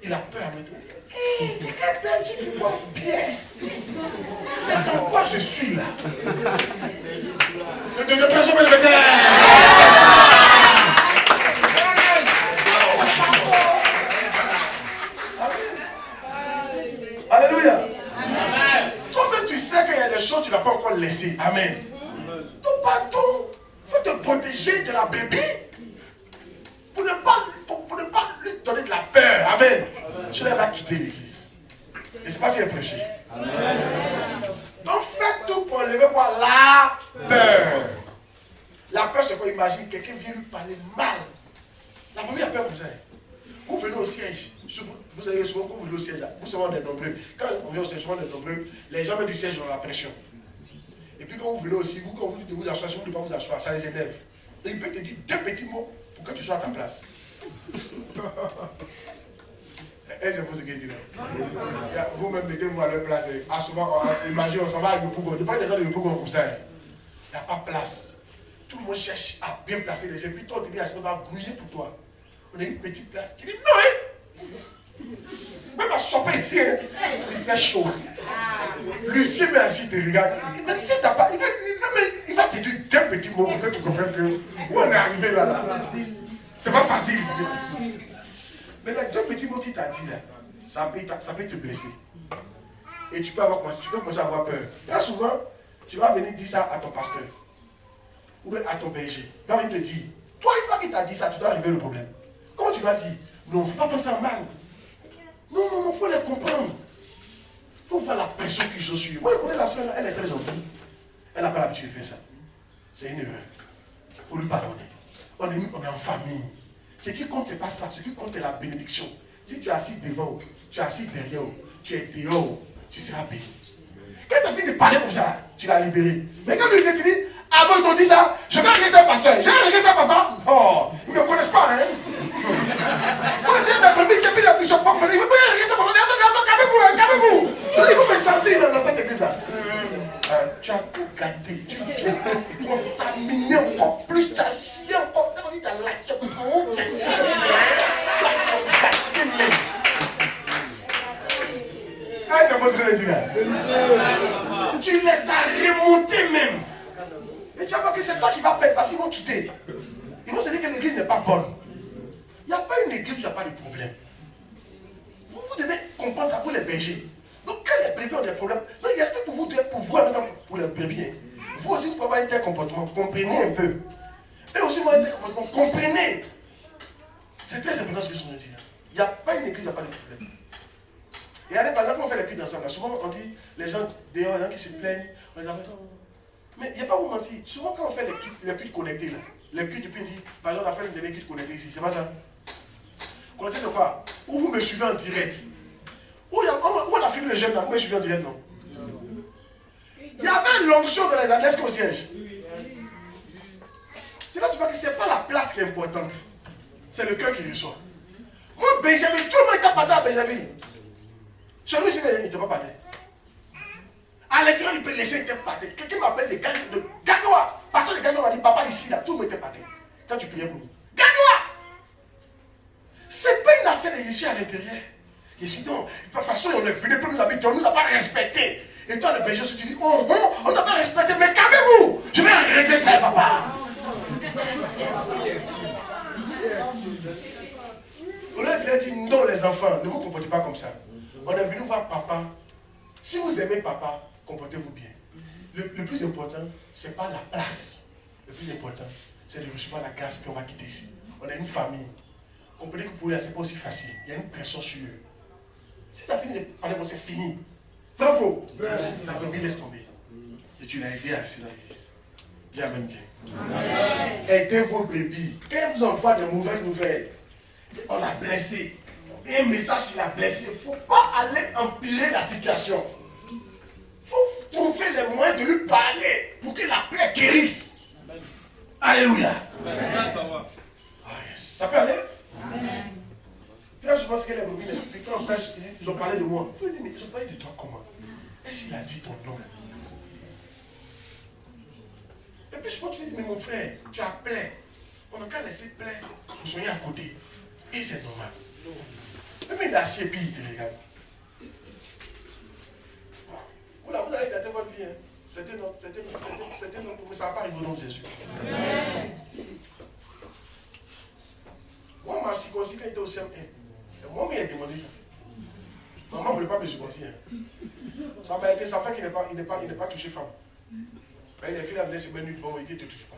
Il a peur à me dire, c'est quel berger qui boit bien. C'est dans quoi je suis là. De personne me le Alléluia. Toi-même, tu sais qu'il y a des choses que tu n'as pas encore laissées. Amen. Donc, pardon, il faut te protéger de la bébé pour ne pas lui donner de la peur. Amen. Cela va quitter l'église. Et c'est pas si elle prêché. Donc, faites tout pour enlever quoi? La peur. La peur, c'est quoi? Imagine, quelqu'un vient lui parler mal. La famille a peur comme ça. Vous venez au siège. Vous savez souvent quand vous venez au siège, vous savez des nombreux. Quand on vient au siège, souvent des nombreux, les gens du siège ont la pression. Et puis quand vous venez aussi, quand vous dites de vous asseoir, si vous ne voulez pas vous asseoir, ça les énerve. Et il peut te dire 2 petits mots pour que tu sois à ta place. Est-ce que vous ce qu'il dit là? Vous-même mettez-vous à leur place. Souvent, imaginez, on s'en va avec le pougon. Il n'y a pas des gens de le pougon comme ça. Il n'y a pas place. Tout le monde cherche à bien placer les gens. Puis toi, tu dis, on va grouiller pour toi. On a une petite place. Tu dis, non, hein? Même à choper ici, hein? Il fait chaud. Lucien, merci, te regarde. Il dit, si t'as pas. Il va te dire 2 petits mots pour que tu comprennes que où on est arrivé là. C'est pas facile. Mais les 2 petits mots qu'il t'a dit là, ça peut te blesser. Et tu peux commencer à avoir peur. Très souvent, tu vas venir dire ça à ton pasteur. Ou bien à ton berger. Il va venir te dire, toi, une fois qu'il t'a dit ça, tu dois régler le problème. Comment tu vas dire? Non, il ne faut pas penser en mal. Non, il faut les comprendre. Il faut voir la pression qu'ils ont sur eux. Moi, je connais la soeur, elle est très gentille. Elle n'a pas l'habitude de faire ça. C'est une erreur. Il faut lui pardonner. On est en famille. Ce qui compte, ce n'est pas ça. Ce qui compte, c'est la bénédiction. Si tu es assis devant, tu es assis derrière, tu es dehors, tu seras béni. Quand tu as fini de parler comme ça, tu l'as libéré. Mais quand tu dis, ah bon, ils t'ont dit ça, je vais régler ça, pasteur. Je vais régler ça, papa. Oh, ils ne me connaissent pas, hein. Moi, je dis, mais c'est plus la puissance. Il faut pas régler ça, papa. Calmez-vous. Il faut me sentir dans cette église-là. Tu as tout gâté. Tu viens te contaminer encore plus. Tu as chié encore. Tu as lâché. Tu as tout gâté même. Ah, c'est votre ce que je dis là. Tu les as remontés même. Mais tu vas voir que c'est toi qui vas perdre parce qu'ils vont quitter. Ils vont se dire que l'église n'est pas bonne. Il n'y a pas une église où il n'y a pas de problème. Vous devez comprendre ça, vous les bergers. Donc quand les brebis ont des problèmes, donc il explique pour vous, pour les brebis. Vous aussi, vous pouvez avoir un tel comportement. Comprenez un peu. Et aussi, vous avez un tel comportement. Comprenez. C'est très important ce que je vous dis là. Il n'y a pas une église où il n'y a pas de problème. Et allez, par exemple, on fait les cuites ensemble. Souvent, on dit, les gens dehors, il y en a qui se plaignent. On les appelle. Mais il n'y a pas à vous mentir. Souvent, quand on fait les cuites connectées, là, les cuites, depuis, on dit, par exemple, on a fait une dernière cuite connectée ici. C'est pas ça? Connecté, c'est quoi? Où vous me suivez en direct. Où on a filmé le jeune là, vous me suivez en direct, non? Il y avait une l'onction dans les adresses au siège. C'est là que tu vois que ce n'est pas la place qui est importante. C'est le cœur qui reçoit. Moi, Benjamin, tout le monde est capable à Benjamin. Chez nous, ici, il n'était pas par terre. À l'intérieur, il peut laisser être par terre. Quelqu'un m'appelle de Ganois. Pasteur de Ganois m'a dit, papa, ici, là, tout le monde était par terre. Quand tu priais pour nous. Ganois! C'est pas une affaire de Jésus à l'intérieur. Jésus, non. De toute façon, on est venu pour nous habiter, on ne nous a pas respecté. Et toi, le berger, tu dis, oh, on n'a pas respecté, mais calmez-vous. Je vais régler ça, papa. On a dit, non, les enfants, ne vous comportez pas comme ça. On est venu voir papa. Si vous aimez papa, comportez-vous bien. Le plus important, ce n'est pas la place. Le plus important, c'est de recevoir la grâce, puis on va quitter ici. On est une famille. Comprenez que pour eux, ce n'est pas aussi facile. Il y a une pression sur eux. Si tu as fini de parler, c'est fini. Vrai ou faux? La brebis laisse tomber. Et tu l'as aidé à rester dans l'église. Dis amen bien. Amen. Aidez vos bébés. Quand ils vous envoient de mauvaises nouvelles, on l'a blessé. Il y a un message qui l'a blessé. Il ne faut pas aller empirer la situation. Il faut trouver les moyens de lui parler pour que la plaie guérisse. Amen. Alléluia. Amen. Oh yes. Ça peut aller? Amen. Très souvent, ce que les brebis, quand on prêche, ils ont parlé de moi. Il faut dire, mais ils ont parlé de toi comment? Est-ce qu'il a dit ton nom? Et puis je continue de dire, mais mon frère, tu as plaint. On n'a qu'à laisser plaire pour soigner à côté. Et c'est normal. Même il est assis et puis il te regarde. Voilà, vous allez gâter votre vie. Hein. C'était notre, mais ça va pas arriver au nom de Jésus. Amen. Moi, ma circoncis, quand il était au CM1, moi, il a demandé ça. Maman ne voulait pas me circoncire. Ça m'a aidé, ça fait qu'il n'est pas touché femme. Mais les filles là venaient se mettre nues devant moi, il ne te touche pas.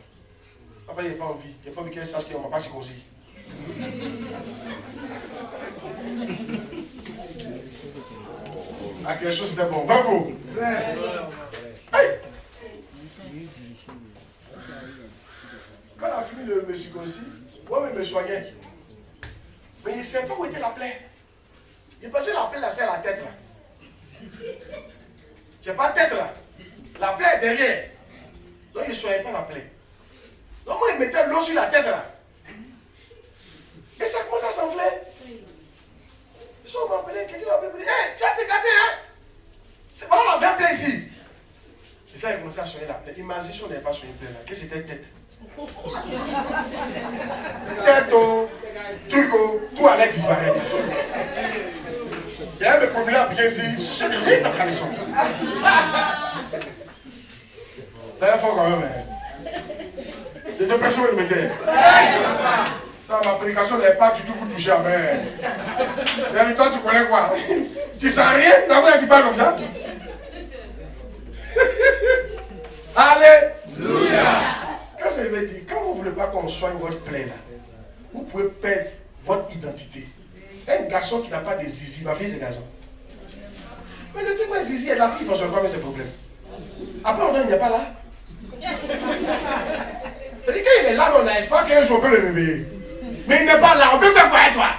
Papa, il n'a pas envie. Il n'a pas envie qu'elle sache qu'il ne m'a pas circoncis. Ah, quelque chose c'était bon. Va vous. Hey. Quand elle a fini de me circoncire, moi, je me soignais. Mais il ne savait pas où était la plaie. Il pensait que la plaie, là, c'était la tête, là. C'est pas la tête, là. La plaie est derrière. Donc, il ne soignait pas la plaie. Donc, moi, il mettait l'eau sur la tête, là. Et ça commence à s'enfler. Ils sont m'appelés, quelqu'un m'a appelé, hey, tu as été gâté, hein? C'est pas la vraie plaie ici. Et ça, il a commencé à soigner la plaie. Imagine si on n'avait pas soigné la plaie, là. Qu'est-ce que c'était tête? Tête, truc, tout allait disparaître. Il y avait mes premiers à bien dire, c'est rien dans le caleçon. Ça va fort quand même, hein? C'est deux personnes qui me mettaient. Ça, ma prédication n'est pas du tout vous toucher avec. J'ai dit, toi, tu connais quoi? Tu sens rien? Ça veut dire que tu parles comme ça? Alléluia! Quand ça veut dire, quand vous ne voulez pas qu'on soigne votre plaie là, vous pouvez perdre votre identité. Un garçon qui n'a pas de zizi, ma fille c'est garçon. Mais le truc, moi, zizi est là, ce qui ne fonctionne pas, mais c'est problème. Après, on il n'est pas là. C'est-à-dire qu'il est là, mais on a espoir qu'un jour on peut le réveiller. Mais il n'est pas là, on peut faire quoi avec toi?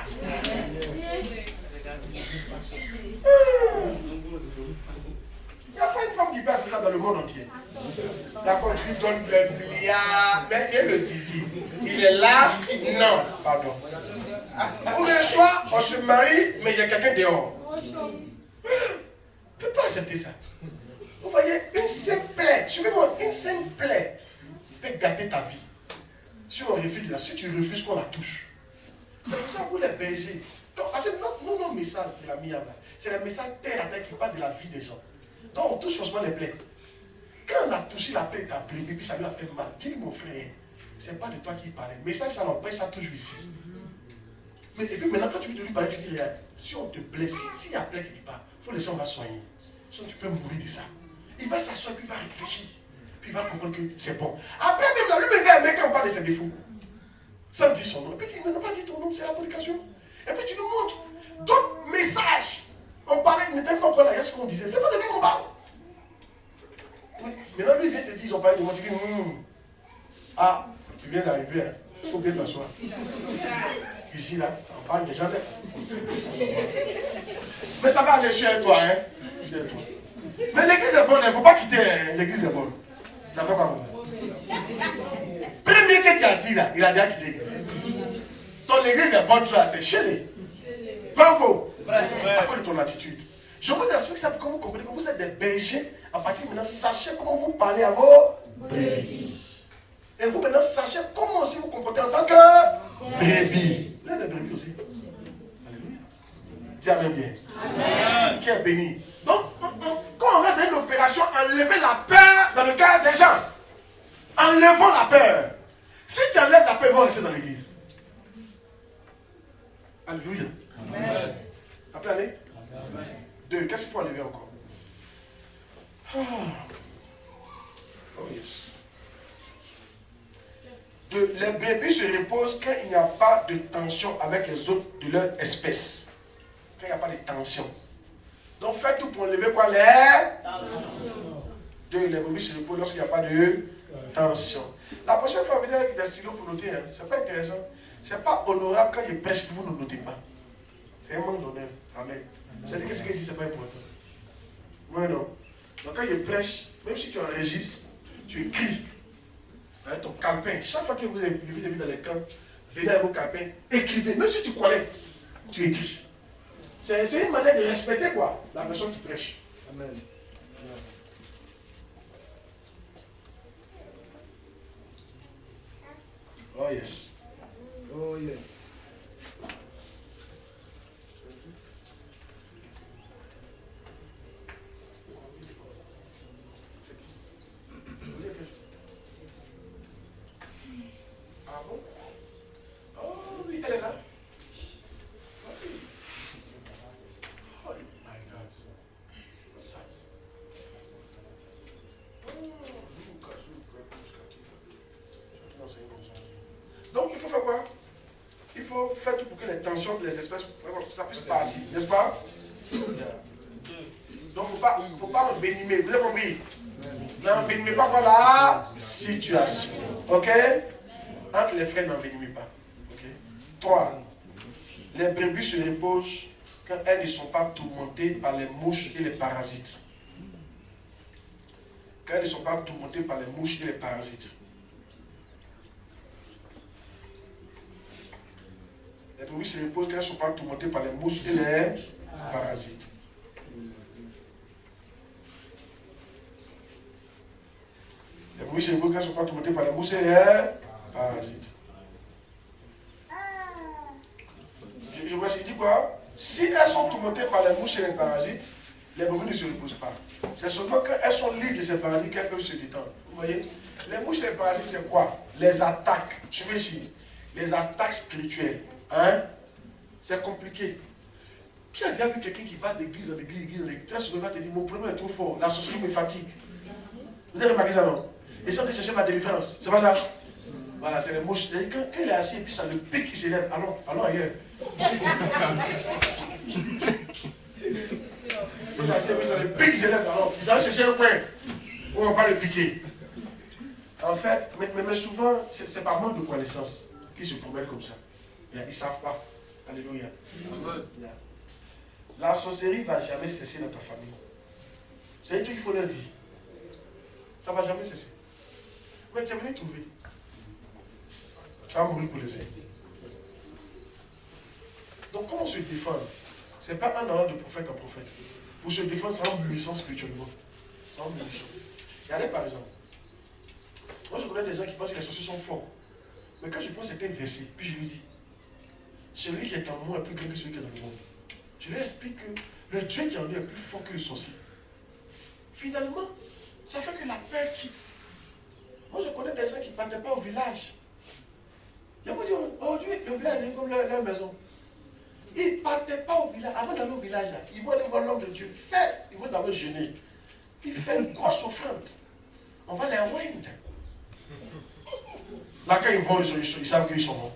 Il n'y a pas une femme qui passe ça dans le monde entier. D'accord, tu lui donnes le milliard, mais il y a le zizi. Il est là? Non, pardon. Ou bien soit, on se marie, mais il y a quelqu'un dehors. Voilà. On ne peut pas accepter ça. Vous voyez, une simple plaie, suivez-moi, une simple plaie peut gâter ta vie. Si on refuse là, si tu refuses qu'on la touche. C'est pour ça que vous les bergers. Parce que notre message de la mienne, c'est le message terre à terre qui parle de la vie des gens. Donc on touche forcément les plaies. Quand on a touché la plaie de ta brebis, puis ça lui a fait mal, dis mon frère, c'est pas de toi qui parlait. Mais ça n'empêche, ça touche ici. Mais et puis maintenant, quand tu veux lui parler, tu dis, regarde, si on te blesse, s'il y a plaie quelque part, il faut laisser, on va soigner. Sinon tu peux mourir de ça. Il va s'asseoir, puis il va réfléchir. Puis il va comprendre que c'est bon. Après, même là, lui, il va aimer quand on parle de ses défauts. Sans dire son nom. Et puis il n'a pas dit ton nom, c'est la prédication. Et puis tu nous montres d'autres messages. On parlait, il n'était même pas encore là, il y a ce qu'on disait. C'est pas de lui qu'on parle. Oui. Maintenant, lui, il vient te dire, ils ont parlé de moi. Tu dis, ah, tu viens d'arriver, hein. Il faut bien t'asseoir. Ici, là, on parle des gens là. Mais ça va aller sur toi, hein. Sur toi. Mais l'église est bonne, il ne faut pas quitter, hein. L'église est bonne. Ça fait pas comme ça. Premier que tu as dit là, il a déjà quitté l'église. Ton église est bonne, c'est chez lui. Vrai ou faux? À cause de ton attitude. Je vous explique ça pour que vous compreniez que vous êtes des bergers. À partir de maintenant, sachez comment vous parlez à vos brebis. Et vous maintenant, sachez comment aussi vous comportez en tant que brebis. Vous êtes des brebis aussi. Alléluia. Dis amen bien. Amen. Qui est béni. Donc, quand on a une opération, enlever la peur dans le cœur des gens. Enlevons la peur. Si tu enlèves la peur, ils vont rester dans l'église. Alléluia. Amen. Après, allez. Amen. 2. Qu'est-ce qu'il faut enlever encore? Oh yes. 2. Les brebis se reposent quand il n'y a pas de tension avec les autres de leur espèce. Quand il n'y a pas de tension. Donc faites tout pour enlever quoi? Les tensions. 2. Les brebis se reposent lorsqu'il n'y a pas de tension. La prochaine fois, venez avec des stylos pour noter. Hein. C'est pas intéressant. C'est pas honorable quand il prêche que vous ne notez pas. C'est un manque d'honneur. Amen. C'est-à-dire que ce qu'il dit, c'est pas important. Oui, non. Donc quand il prêche, même si tu enregistres, tu écris. Avec ton calepin. Chaque fois que vous avez vu dans les camps, venez avec vos calepins, écrivez. Même si tu connais, tu écris. C'est une manière de respecter quoi, la personne qui prêche. Amen. Oh yes. Oh yeah. Ah bon? Oh oui, elle est là. Oh, oui. Oh my God. What's that? Donc il faut faire quoi? Il faut faire tout pour que les tensions des espèces, ça puisse partir, n'est-ce pas? Yeah. Donc il ne faut pas envenimer, vous avez compris? N'envenimez pas quoi la situation. Ok? Entre les frères, n'envenimez pas. Ok? 3. Les brebis se reposent quand elles ne sont pas tourmentées par les mouches et les parasites. Quand elles ne sont pas tourmentées par les mouches et les parasites. Les brebis se reposent quand elles ne sont pas tourmentées par les mouches et les parasites. Les brebis se reposent quand elles ne sont pas tourmentées par les mouches et les parasites. Je vois ce qu'il dit quoi? Si elles sont tourmentées par les mouches et les parasites, les brebis ne se reposent pas. C'est seulement quand elles sont libres de ces parasites qu'elles peuvent se détendre. Vous voyez? Les mouches et les parasites, c'est quoi? Les attaques. Suivez ici. Les attaques spirituelles. Hein? C'est compliqué. Qui a déjà vu quelqu'un qui va d'église en église, très souvent il va te dire, mon problème est trop fort, la sorcellerie me fatigue. Vous avez remarqué ça, non? Et si on te chercher ma délivrance, c'est pas ça? Voilà, c'est les mouches. Quand il est assis et puis ça le pique, il s'élève. Allons ailleurs. Il est assis et puis ça le pique, il s'élève. Alors, il s'en va chercher un coin où on va pas le piquer. En fait, mais souvent, c'est par manque de connaissance qu'ils se promènent comme ça. Ils ne savent pas. Alléluia. Yeah. La sorcellerie ne va jamais cesser dans ta famille. C'est un truc qu'il faut leur dire. Ça ne va jamais cesser. Mais tu es venu trouver. Tu vas mourir pour les aider. Donc comment se défendre? Ce n'est pas un allant de prophète en prophète. Pour se défendre, ça rend mûrissant spirituellement. Ça rend mûrissant. Regardez par exemple. Moi je connais des gens qui pensent que les sorciers sont forts. Mais quand je prends certains versets, puis je lui dis, celui qui est en moi est plus grand que celui qui est dans le monde. Je lui explique que le Dieu qui est en lui est plus fort que le sorcier. Finalement, ça fait que la peur quitte. Moi je connais des gens qui ne partaient pas au village. Ils vont dire, aujourd'hui, le village est comme leur maison. Ils ne partaient pas au village. Avant d'aller au village, ils vont aller voir l'homme de Dieu. Ils vont d'abord jeûner. Puis faire une grosse offrande. On va les rendre. Là, quand ils vont, ils savent qu'ils sont bons.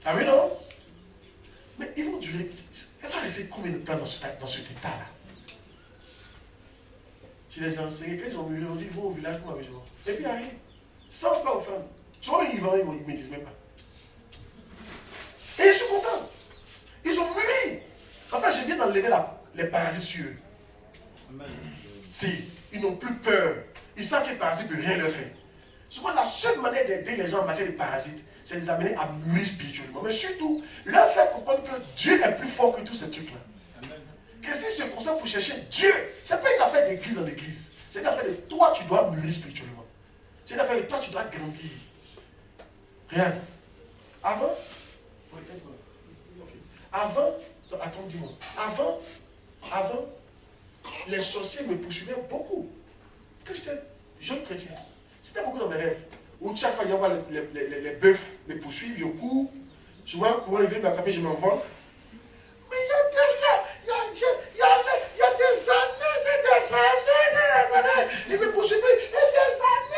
Ah oui, non? Mais ils vont durer. Elle va rester combien de temps dans cet état-là? Je les ai enseignés. Quand ils ont mûri, ils vont au village comme avec moi. Et puis ils arrivent. Sans faire offrande. Soit ils vont, ils ne me disent même pas. Et ils sont contents. Ils ont mûri. Enfin, je viens d'enlever les parasites sur eux. Amen. Si, ils n'ont plus peur. Ils savent que les parasites ne peuvent rien leur faire. Souvent, la seule manière d'aider les gens en matière de parasites, c'est de les amener à mûrir spirituellement. Mais surtout, leur faire comprendre que Dieu est plus fort que tous ces trucs-là. Que si se concentre pour chercher Dieu, ce n'est pas une affaire d'église en église. C'est une affaire de toi, tu dois mûrir spirituellement. C'est une affaire de toi, tu dois grandir. Regarde. Avant, attends, dis-moi. Avant, les sorciers me poursuivaient beaucoup. Quand j'étais jeune chrétien, c'était beaucoup dans mes rêves. Où chaque fois, il y a les bœufs me poursuivent, ils courent. Je vois un courant, ils viennent m'attraper, je m'envole. Mais il y a des années, ils me poursuivent, des années.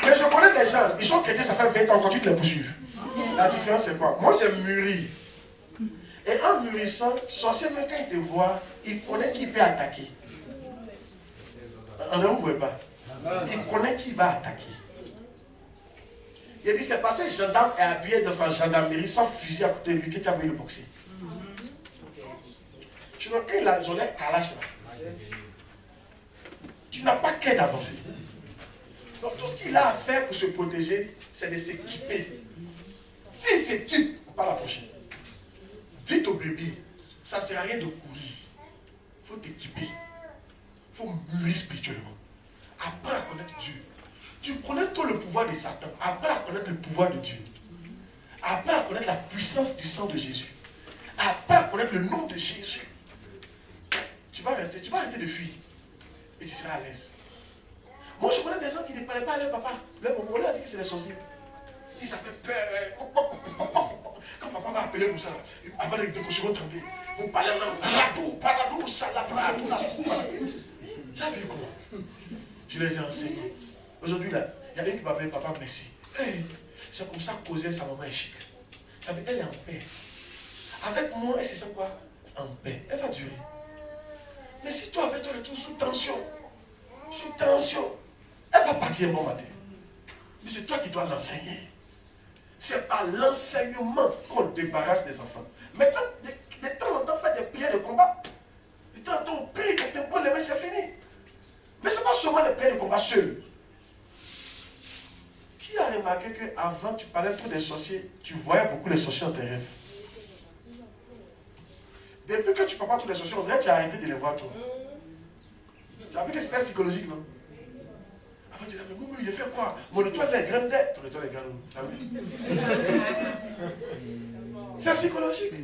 Mais je connais des gens, ils sont chrétiens, ça fait 20 ans, quand tu te les poursuives. La différence c'est quoi? Moi j'ai mûri. Et en mûrissant, sorcier, même quand il te voit, il connaît qui peut attaquer. Ne vous voyez pas. Il connaît qui va attaquer. Il a dit, c'est passé, gendarme est habillé dans sa gendarmerie sans fusil à côté de lui, que tu as voulu le boxer. Tu n'as pris la journée calache là. Tu n'as pas qu'à d'avancer. Donc tout ce qu'il a à faire pour se protéger, c'est de s'équiper. S'il s'équipe, on ne va pas l'approcher. Dites au bébé, ça ne sert à rien de courir. Il faut t'équiper. Il faut mûrir spirituellement. Apprends à connaître Dieu. Tu connais tout le pouvoir de Satan. Apprends à connaître le pouvoir de Dieu. Apprends à connaître la puissance du sang de Jésus. Apprends à connaître le nom de Jésus. Tu vas arrêter de fuir. Et tu seras à l'aise. Moi, je connais des gens qui ne parlaient pas à leur papa. Leur maman leur a dit que c'est des sorciers. Et ça fait peur. Quand papa va appeler comme ça, avant les deux cochons vont trembler. Vous parlez en radou, paradou, salabra, tout la soupe. Tu as vu comment? Je les ai enseignés. Aujourd'hui, là, il y a une qui m'appelle papa, merci. Hey, c'est comme ça que causait sa maman est chic. Elle est en paix. Avec moi, elle se sent quoi? En paix. Elle va durer. Mais si toi, avec toi, le tout sous tension, elle va partir un bon matin. Mais c'est toi qui dois l'enseigner. C'est par l'enseignement qu'on débarrasse des enfants. Maintenant, de temps en temps, faire des prières de combat. De temps en temps, on prie, quelqu'un pose les mains, c'est fini. Mais ce n'est pas seulement des prières de combat seules. Qui a remarqué qu'avant, tu parlais trop des sorciers, tu voyais beaucoup les sorciers dans tes rêves? Depuis que tu ne parles pas tous les sorciers, on dirait que tu as arrêté de les voir toi. Tu as vu que c'était psychologique, non? Avant, tu dis, mais Moumou, il a fait quoi? Mon étoile est grande. Ton étoile est grande. C'est psychologique.